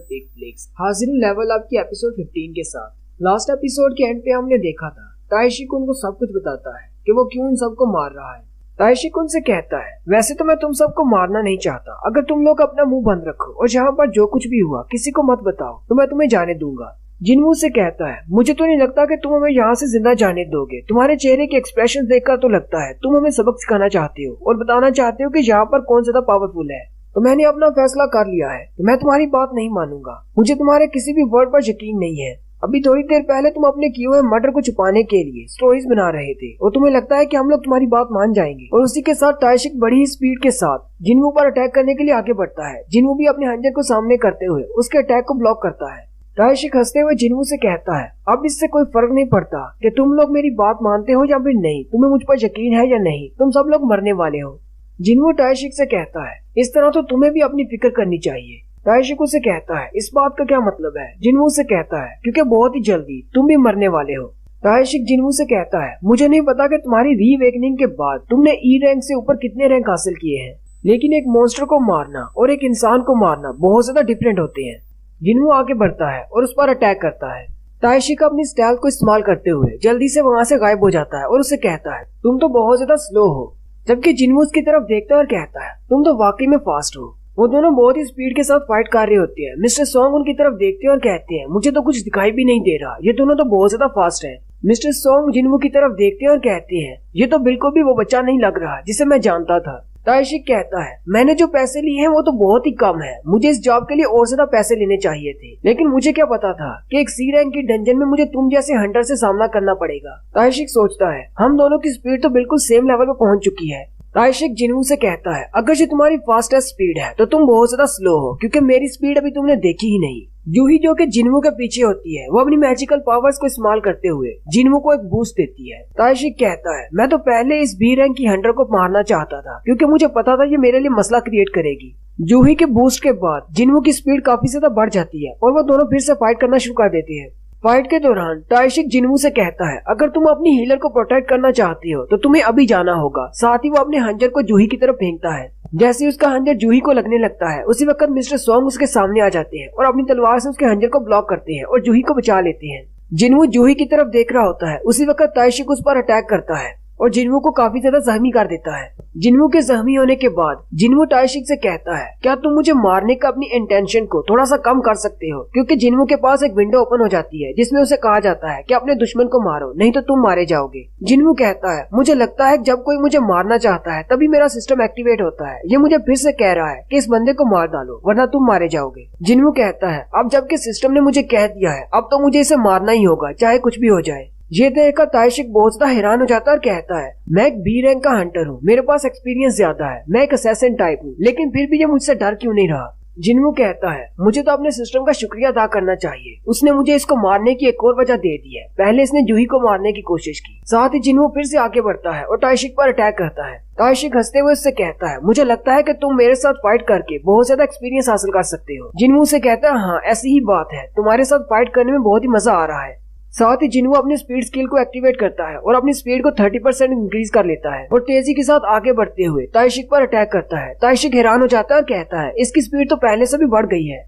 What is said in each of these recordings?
Big flix हाजिर level up की episode 15 के साथ। लास्ट एपिसोड के एंड पे हमने देखा था ताइशिक उनको सब कुछ बताता है कि वो क्यों इन सबको मार रहा है। ताइशिक उनसे कहता है, वैसे तो मैं तुम सबको मारना नहीं चाहता, अगर तुम लोग अपना मुंह बंद रखो और जहाँ पर जो कुछ भी हुआ किसी को मत बताओ तो मैं तुम्हें जाने दूंगा। जिनवू से कहता है, मुझे तो नहीं लगता कि तुम हमें यहाँ से जिंदा जाने दोगे, तुम्हारे चेहरे के एक्सप्रेशन देखकर तो लगता है तुम हमें सबक सिखाना चाहते हो और बताना चाहते हो कि यहाँ पर कौन ज्यादा पावरफुल है। तो मैंने अपना फैसला कर लिया है, तो मैं तुम्हारी बात नहीं मानूंगा, मुझे तुम्हारे किसी भी वर्ड पर यकीन नहीं है। अभी थोड़ी देर पहले तुम अपने किए हुए मर्डर को छुपाने के लिए स्टोरीज बना रहे थे और तुम्हें लगता है कि हम लोग तुम्हारी बात मान जाएंगे। और उसी के साथ ताइशिक बड़ी ही स्पीड के साथ जिनवू पर अटैक करने के लिए आगे बढ़ता है। जिनवू भी अपने हंजर को सामने करते हुए उसके अटैक को ब्लॉक करता है। ताइशिक हंसते हुए जिनवू से कहता है, अब इससे कोई फर्क नहीं पड़ता कि तुम लोग मेरी बात मानते हो या फिर नहीं, तुम्हें मुझ पर यकीन है या नहीं, तुम सब लोग मरने वाले हो। जिनवू ताइशिक से कहता है, इस तरह तो तुम्हें भी अपनी फिक्र करनी चाहिए। ताइशिक उसे कहता है, इस बात का क्या मतलब है? जिनवू से कहता है, क्योंकि बहुत ही जल्दी तुम भी मरने वाले हो। ताइशिक जिनवू से कहता है, मुझे नहीं पता कि तुम्हारी रीअवेकनिंग के बाद तुमने ई रैंक से ऊपर कितने रैंक हासिल किए हैं, लेकिन एक मॉन्स्टर को मारना और एक इंसान को मारना बहुत ज्यादा डिफरेंट होते हैं। जिनवू आगे बढ़ता है और उस पर अटैक करता है। ताइशिक अपनी स्टाइल को इस्तेमाल करते हुए जल्दी से वहाँ से गायब हो जाता है और उसे कहता है, तुम तो बहुत ज्यादा स्लो हो। जबकि जिनवू उसकी तरफ देखता है और कहता है, तुम तो वाकई में फास्ट हो। वो दोनों बहुत ही स्पीड के साथ फाइट कर रहे होते हैं। मिस्टर सॉन्ग उनकी तरफ देखते हैं और कहते हैं, मुझे तो कुछ दिखाई भी नहीं दे रहा, ये दोनों तो बहुत ज्यादा फास्ट हैं। मिस्टर सॉन्ग जिनवू की तरफ देखते हैं और कहते हैं, ये तो बिल्कुल भी वो बच्चा नहीं लग रहा जिसे मैं जानता था। ताइशिक कहता है, मैंने जो पैसे लिए हैं वो तो बहुत ही कम है, मुझे इस जॉब के लिए और ज्यादा पैसे लेने चाहिए थे, लेकिन मुझे क्या पता था कि एक सी रैंक की डंजन में मुझे तुम जैसे हंटर से सामना करना पड़ेगा। ताइशिक सोचता है, हम दोनों की स्पीड तो बिल्कुल सेम लेवल पर पहुंच चुकी है। ताइशिक जिनवू से कहता है, अगर ये तुम्हारी फास्टेस्ट स्पीड है तो तुम बहुत ज्यादा स्लो हो, क्योंकि मेरी स्पीड अभी तुमने देखी ही नहीं। जूही जो कि जिनवू के पीछे होती है, वो अपनी मैजिकल पावर्स को इस्तेमाल करते हुए जिनवू को एक बूस्ट देती है। ताइशिक कहता है, मैं तो पहले इस बी रैंक की हंटर को मारना चाहता था, क्योंकि मुझे पता था ये मेरे लिए मसला क्रिएट करेगी। जूही के बूस्ट के बाद जिनवू की स्पीड काफी ज्यादा बढ़ जाती है और वो दोनों फिर से फाइट करना शुरू कर देते हैं। फाइट के दौरान ताइशिक जिनवू से कहता है, अगर तुम अपनी हीलर को प्रोटेक्ट करना चाहती हो तो तुम्हें अभी जाना होगा। साथ ही वो अपने हंजर को जूही की तरफ फेंकता है। जैसे ही उसका हंजर जूही को लगने लगता है, उसी वक्त मिस्टर सॉन्ग उसके सामने आ जाते हैं और अपनी तलवार से उसके हंजर को ब्लॉक करते हैं और जूही को बचा लेते हैं। जिनवू जूही की तरफ देख रहा होता है, उसी वक्त ताइशिक उस पर अटैक करता है और जिनवू को काफी ज्यादा जख्मी कर देता है। जिनवू के जख्मी होने के बाद जिनवू ताइशिक से कहता है, क्या तुम मुझे मारने का अपनी इंटेंशन को थोड़ा सा कम कर सकते हो? क्योंकि जिनवू के पास एक विंडो ओपन हो जाती है जिसमें उसे कहा जाता है कि अपने दुश्मन को मारो, नहीं तो तुम मारे जाओगे। जिनवू कहता है, मुझे लगता है जब कोई मुझे मारना चाहता है तभी मेरा सिस्टम एक्टिवेट होता है, ये मुझे फिर से कह रहा है कि इस बंदे को मार डालो वरना तुम मारे जाओगे। जिनवू कहता है, अब जबकि सिस्टम ने मुझे कह दिया है, अब तो मुझे इसे मारना ही होगा, चाहे कुछ भी हो जाए। ये देखकर ताइशिक बहुत ज्यादा हैरान हो जाता है और कहता है, मैं एक बी रैंक का हंटर हूँ, मेरे पास एक्सपीरियंस ज्यादा है, मैं एक असैसिन टाइप हूँ, लेकिन फिर भी ये मुझसे डर क्यों नहीं रहा? जिनवू कहता है, मुझे तो अपने सिस्टम का शुक्रिया अदा करना चाहिए, उसने मुझे इसको मारने की एक और वजह दे दी है। पहले इसने जूही को मारने की कोशिश की। साथ ही जिनवू फिर से आगे बढ़ता है और ताइशिक पर अटैक करता है। ताइशिक हंसते हुए उससे कहता है, मुझे लगता है कि तुम मेरे साथ फाइट करके बहुत ज्यादा एक्सपीरियंस हासिल कर सकते हो। जिनवू से कहता है, हाँ ऐसी ही बात है, तुम्हारे साथ फाइट करने में बहुत ही मजा आ रहा है। साथ ही जिनवू अपनी स्पीड स्किल को एक्टिवेट करता है और अपनी स्पीड को 30% इंक्रीज कर लेता है और तेजी के साथ आगे बढ़ते हुए ताइशिक पर अटैक करता है। ताइशिक हैरान हो जाता है और कहता है, इसकी स्पीड तो पहले से भी बढ़ गई है,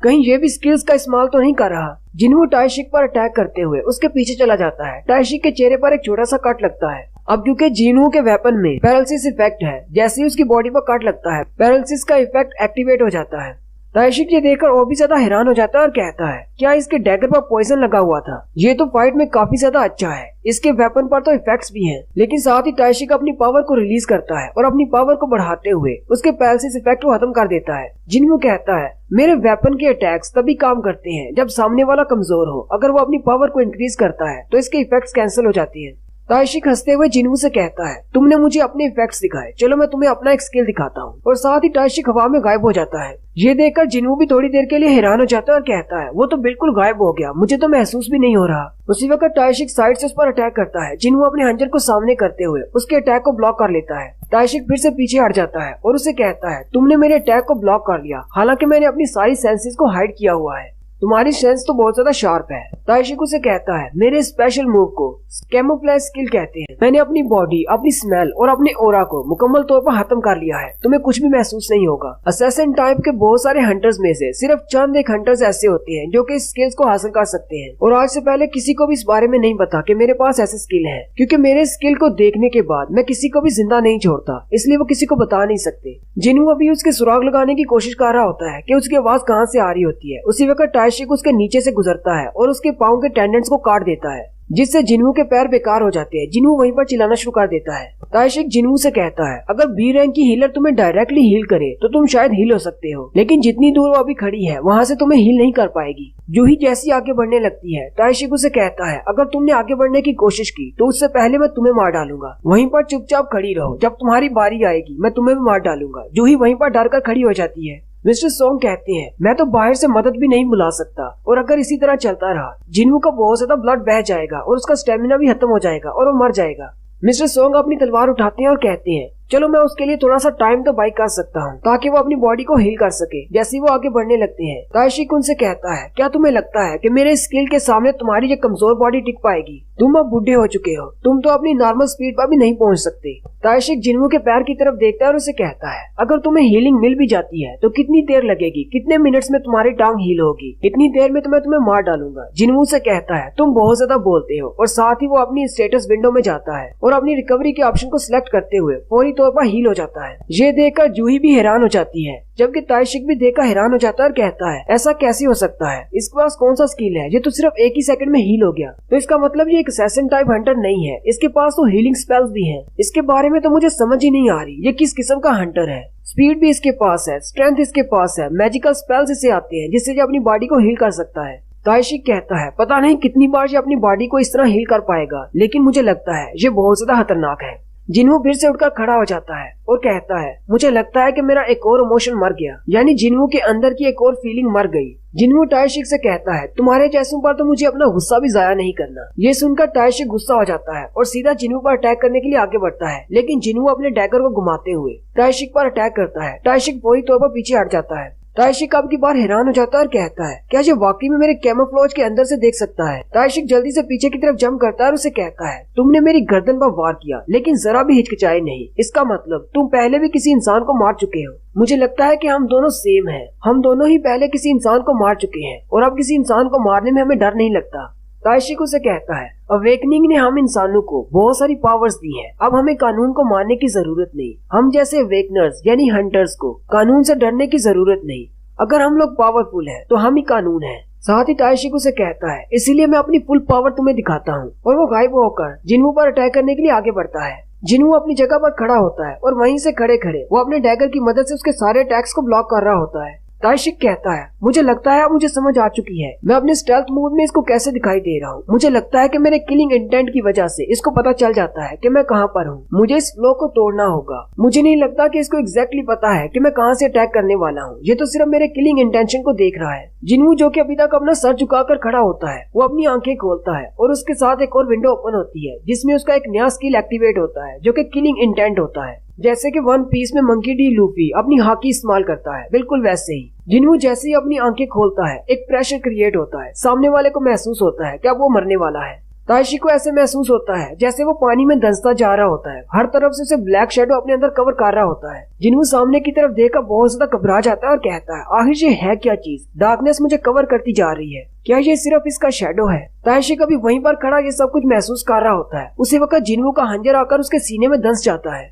कहीं ये भी स्किल्स का इस्तेमाल तो नहीं कर रहा। जिनवू ताइशिक पर अटैक करते हुए उसके पीछे चला जाता है। ताइशिक के चेहरे पर एक छोटा सा कट लगता है। अब क्योंकि जिनवू के वेपन में पैरालिसिस इफेक्ट है, जैसे ही उसकी बॉडी पर कट लगता है पैरालिसिस का इफेक्ट एक्टिवेट हो जाता है। ताइशिक ये देखकर और भी ज्यादा हैरान हो जाता है और कहता है, क्या इसके डैगर पर पॉइजन लगा हुआ था? ये तो फाइट में काफी ज्यादा अच्छा है, इसके वेपन पर तो इफेक्ट्स भी हैं। लेकिन साथ ही ताइशिक अपनी पावर को रिलीज करता है और अपनी पावर को बढ़ाते हुए उसके पैरालिसिस इफेक्ट को खत्म कर देता है। जिनवू कहता है, मेरे वेपन के अटैक्स तभी काम करते हैं जब सामने वाला कमजोर हो, अगर वो अपनी पावर को इंक्रीज करता है तो इसके इफेक्ट्स कैंसिल हो जाती है। ताइशिक हंसते हुए जिनवू से कहता है, तुमने मुझे अपने इफेक्ट्स दिखाए, चलो मैं तुम्हें अपना एक स्किल दिखाता हूँ। और साथ ही ताइशिक हवा में गायब हो जाता है। ये देखकर जिनवू भी थोड़ी देर के लिए हैरान हो जाता है और कहता है, वो तो बिल्कुल गायब हो गया, मुझे तो महसूस भी नहीं हो रहा। उसी वक्त ताइशिक साइड से उस पर अटैक करता है। जिनवू अपने हंजर को सामने करते हुए उसके अटैक को ब्लॉक कर लेता है। ताइशिक फिर से पीछे हट जाता है और उसे कहता है, तुमने मेरे अटैक को ब्लॉक कर लिया, हालांकि मैंने अपनी सारी सेंसेस को हाइड किया हुआ है। तुम्हारी सेंस तो बहुत ज्यादा शार्प है। ताइशिक उसे कहता है, मेरे स्पेशल मूव को कैमोफ्लेज स्किल कहते हैं। मैंने अपनी बॉडी, अपनी स्मेल और अपने ओरा को मुकम्मल तौर पर खत्म कर लिया है। तुम्हें कुछ भी महसूस नहीं होगा। असैसिन टाइप के बहुत सारे हंटर्स में से सिर्फ चंद एक हंटर्स ऐसे होते हैं जो कि इस स्किल्स को हासिल कर सकते हैं, और आज से पहले किसी को भी इस बारे में नहीं पता कि मेरे पास ऐसे स्किल है, क्योंकि मेरे स्किल को देखने के बाद मैं किसी को भी जिंदा नहीं छोड़ता, इसलिए वो किसी को बता नहीं सकते। जिन्हू अभी उसके सुराग लगाने की कोशिश कर रहा होता है कि उसकी आवाज कहाँ से आ रही होती है। उसी वक्त ताइशिक उसके नीचे से गुजरता है और उसके पाँव के टेंडेंट्स को काट देता है, जिससे जिन्हू के पैर बेकार हो जाते हैं। जिन्हू वहीं पर चिल्लाना शुरू कर देता है। ताइशिक जिन्हू से कहता है, अगर बी रैंक की हीलर तुम्हें डायरेक्टली हील करे तो तुम शायद हील हो सकते हो, लेकिन जितनी दूर वो अभी खड़ी है वहाँ से तुम्हें हील नहीं कर पाएगी। जूही जैसी आगे बढ़ने लगती है, ताइशिक उसे कहता है, अगर तुमने आगे बढ़ने की कोशिश की तो उससे पहले मैं तुम्हें मार डालूंगा। वहीं पर चुपचाप खड़ी रहो, जब तुम्हारी बारी आएगी मैं तुम्हें भी मार डालूंगा। जूही वहीं पर डर कर खड़ी हो जाती है। मिस्टर सोंग कहते हैं, मैं तो बाहर से मदद भी नहीं बुला सकता, और अगर इसी तरह चलता रहा जिन्हू का बहुत ज्यादा ब्लड बह जाएगा और उसका स्टेमिना भी खत्म हो जाएगा और वो मर जाएगा। मिस्टर सोंग अपनी तलवार उठाते हैं और कहते हैं, चलो मैं उसके लिए थोड़ा सा टाइम तो बाई कर सकता हूँ ताकि वो अपनी बॉडी को हील कर सके। जैसे ही वो आगे बढ़ने लगते हैं, ताइशिक उनसे कहता है, क्या तुम्हें लगता है कि मेरे स्किल के सामने तुम्हारी ये कमजोर बॉडी टिक पाएगी? तुम अब बुढ़े हो चुके हो, तुम तो अपनी नॉर्मल स्पीड पर भी नहीं पहुँच सकते। ताइशिक जिन्हू के पैर की तरफ देखता है और उसे कहता है, अगर तुम्हें हीलिंग मिल भी जाती है तो कितनी देर लगेगी? कितने मिनट्स में तुम्हारी टांग हील होगी? इतनी देर में तो मैं तुम्हें मार डालूंगा। जिन्हू से कहता है, तुम बहुत ज्यादा बोलते हो, और साथ ही वो अपनी स्टेटस विंडो में जाता है और अपनी रिकवरी के ऑप्शन को सिलेक्ट करते हुए फौरी तौर पर हील हो जाता है। ये देखकर जूही भी हैरान हो जाती है, जबकि ताइशिक भी देखकर हैरान हो जाता है और कहता है, ऐसा कैसे हो सकता है? इसके पास कौन सा स्किल है? ये तो सिर्फ एक ही सेकंड में हील हो गया। तो इसका मतलब ये एक असैसिन टाइप हंटर नहीं है, इसके पास तो हीलिंग स्पेल्स भी हैं। इसके बारे में तो मुझे समझ ही नहीं आ रही, ये किस किस्म का हंटर है। स्पीड भी इसके पास है, स्ट्रेंथ इसके पास है, मैजिकल स्पेल्स इसे आते हैं जिससे ये अपनी बॉडी को हील कर सकता है। ताइशिक कहता है, पता नहीं कितनी बार ये अपनी बॉडी को इस तरह हील कर पाएगा, लेकिन मुझे लगता है ये बहुत ज्यादा खतरनाक है। जिन्हू फिर से उठकर खड़ा हो जाता है और कहता है, मुझे लगता है कि मेरा एक और इमोशन मर गया, यानी जिन्हू के अंदर की एक और फीलिंग मर गई। जिन्हू ताइशिक से कहता है, तुम्हारे जैसों पर तो मुझे अपना गुस्सा भी जाया नहीं करना। ये सुनकर ताइशिक गुस्सा हो जाता है और सीधा जिन्हू पर अटैक करने के लिए आगे बढ़ता है, लेकिन जिन्हू अपने डैगर को घुमाते हुए ताइशिक पर अटैक करता है। ताइशिक फौरी तौर पर पीछे हट जाता है। ताइशिक अब की बार हैरान हो जाता है और कहता है, क्या ये वाकई में मेरे कैमोफ्लेज के अंदर से देख सकता है? ताइशिक जल्दी से पीछे की तरफ जंप करता है और उसे कहता है, तुमने मेरी गर्दन पर वार किया, लेकिन जरा भी हिचकिचाए नहीं। इसका मतलब तुम पहले भी किसी इंसान को मार चुके हो। मुझे लगता है कि हम दोनों सेम हैं। हम दोनों ही पहले किसी इंसान को मार चुके हैं और अब किसी इंसान को मारने में हमें डर नहीं लगता। ताइशिक उसे कहता है, अवेकनिंग ने हम इंसानों को बहुत सारी पावर्स दी हैं। अब हमें कानून को मानने की जरूरत नहीं। हम जैसे अवेकनर्स यानी हंटर्स को कानून से डरने की जरूरत नहीं। अगर हम लोग पावरफुल हैं तो हम ही कानून हैं। साथ ही ताइशिक उसे कहता है, इसीलिए मैं अपनी फुल पावर तुम्हें दिखाता हूँ। और वो गायब होकर जिन्हू पर अटैक करने के लिए आगे बढ़ता है। जिन्हू अपनी जगह पर खड़ा होता है और वहीं से खड़े खड़े वो अपने डैगर की मदद से उसके सारे अटैक्स को ब्लॉक कर रहा होता है। ताइशिक कहता है, मुझे लगता है अब मुझे समझ आ चुकी है मैं अपने स्टेल्थ मूव में इसको कैसे दिखाई दे रहा हूँ। मुझे लगता है कि मेरे किलिंग इंटेंट की वजह से इसको पता चल जाता है कि मैं कहाँ पर हूँ। मुझे इस फ्लो को तोड़ना होगा। मुझे नहीं लगता कि इसको एग्जैक्टली पता है कि मैं कहाँ से अटैक करने वाला हूँ। ये तो सिर्फ मेरे किलिंग इंटेंशन को देख रहा है। जिन्हू जो कि अभी तक अपना सर झुकाकर खड़ा होता है, वो अपनी आंखें खोलता है और उसके साथ एक और विंडो ओपन होती है जिसमें उसका एक नया स्किल एक्टिवेट होता है जो कि किलिंग इंटेंट होता है। जैसे कि वन पीस में मंकी डी लूफी अपनी हाकी इस्तेमाल करता है, बिल्कुल वैसे ही जिन्हू जैसे ही अपनी आंखें खोलता है एक प्रेशर क्रिएट होता है। सामने वाले को महसूस होता है कि अब वो मरने वाला है। ताइशिक को ऐसे महसूस होता है जैसे वो पानी में धंसता जा रहा होता है। हर तरफ से उसे ब्लैक शेडो अपने अंदर कवर कर रहा होता है। जिन्हू सामने की तरफ देखकर बहुत ज्यादा घबरा जाता है और कहता है, आखिर ये है क्या चीज? डार्कनेस मुझे कवर करती जा रही है। क्या ये सिर्फ इसका शेडो है? ताइशिक अभी वहीं पर खड़ा ये सब कुछ महसूस कर रहा होता है। उसी वक्त जिन्हू का हंजर आकर उसके सीने में धंस जाता है।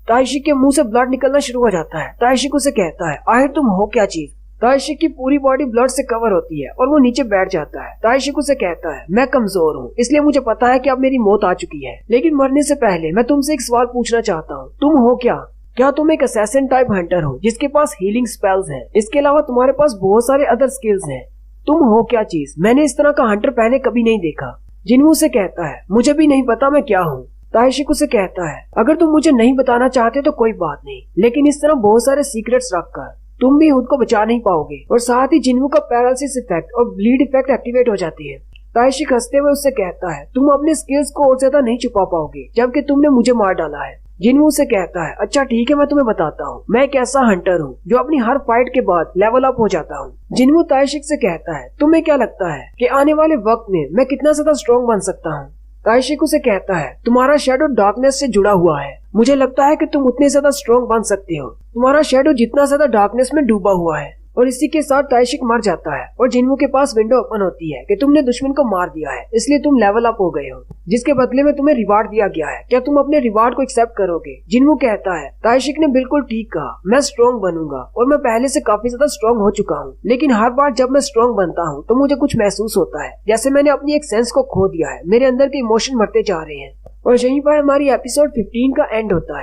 ताइशिक के मुंह से ब्लड निकलना शुरू हो जाता है। ताइशिक उसे कहता है, आखिर तुम हो क्या चीज? ताइशिक की पूरी बॉडी ब्लड से कवर होती है और वो नीचे बैठ जाता है। ताइशिक उसे कहता है, मैं कमजोर हूँ, इसलिए मुझे पता है कि अब मेरी मौत आ चुकी है, लेकिन मरने से पहले मैं तुमसे एक सवाल पूछना चाहता हूँ। तुम हो क्या? क्या तुम एक असैसिन टाइप हंटर हो जिसके पास हीलिंग स्पेल्स हैं? इसके अलावा तुम्हारे पास बहुत सारे अदर स्किल्स हैं। तुम हो क्या चीज? मैंने इस तरह का हंटर पहले कभी नहीं देखा। जिन्हू से कहता है, मुझे भी नहीं पता मैं क्या हूँ। ताइशिक उसे कहता है, अगर तुम मुझे नहीं बताना चाहते तो कोई बात नहीं, लेकिन इस तरह बहुत सारे सीक्रेट्स रखकर तुम भी खुद को बचा नहीं पाओगे। और साथ ही जिन्हू का पैरालिसिस इफेक्ट और ब्लीड इफेक्ट एक्टिवेट हो जाती है। ताइशिक हंसते हुए उससे कहता है, तुम अपने स्किल्स को और ज्यादा नहीं छुपा पाओगे जबकि तुमने मुझे मार डाला है। जिन्हों से कहता है अच्छा ठीक है मैं तुम्हें बताता हूँ मैं एक ऐसा हंटर हूँ जो अपनी हर फाइट के बाद लेवल अप हो जाता हूँ। जिन्हों ताइशिक से कहता है तुम्हें क्या लगता है कि आने वाले वक्त में मैं कितना ज्यादा स्ट्रॉन्ग बन सकता हूँ। ताइशिक उसे कहता है तुम्हारा शेडो डार्कनेस से जुड़ा हुआ है, मुझे लगता है कि तुम उतने ज्यादा स्ट्रॉन्ग बन सकते हो, तुम्हारा शेडो जितना ज्यादा डार्कनेस में डूबा हुआ है। और इसी के साथ ताइशिक मर जाता है और जिन्हों के पास विंडो ओपन होती है कि तुमने दुश्मन को मार दिया है इसलिए तुम लेवल अप हो गए हो, जिसके बदले में तुम्हें रिवार्ड दिया गया है, क्या तुम अपने रिवार्ड को एक्सेप्ट करोगे। जिन्हों कहता है ताइशिक ने बिल्कुल ठीक कहा, मैं स्ट्रॉन्ग बनूंगा और मैं पहले से काफी ज्यादा स्ट्रॉन्ग हो चुका हूँ, लेकिन हर बार जब मैं स्ट्रॉन्ग बनता हूँ तो मुझे कुछ महसूस होता है जैसे मैंने अपनी एक सेंस को खो दिया है, मेरे अंदर के इमोशन मरते जा रहे हैं। और यहीं पर हमारी एपिसोड 15 का एंड होता है।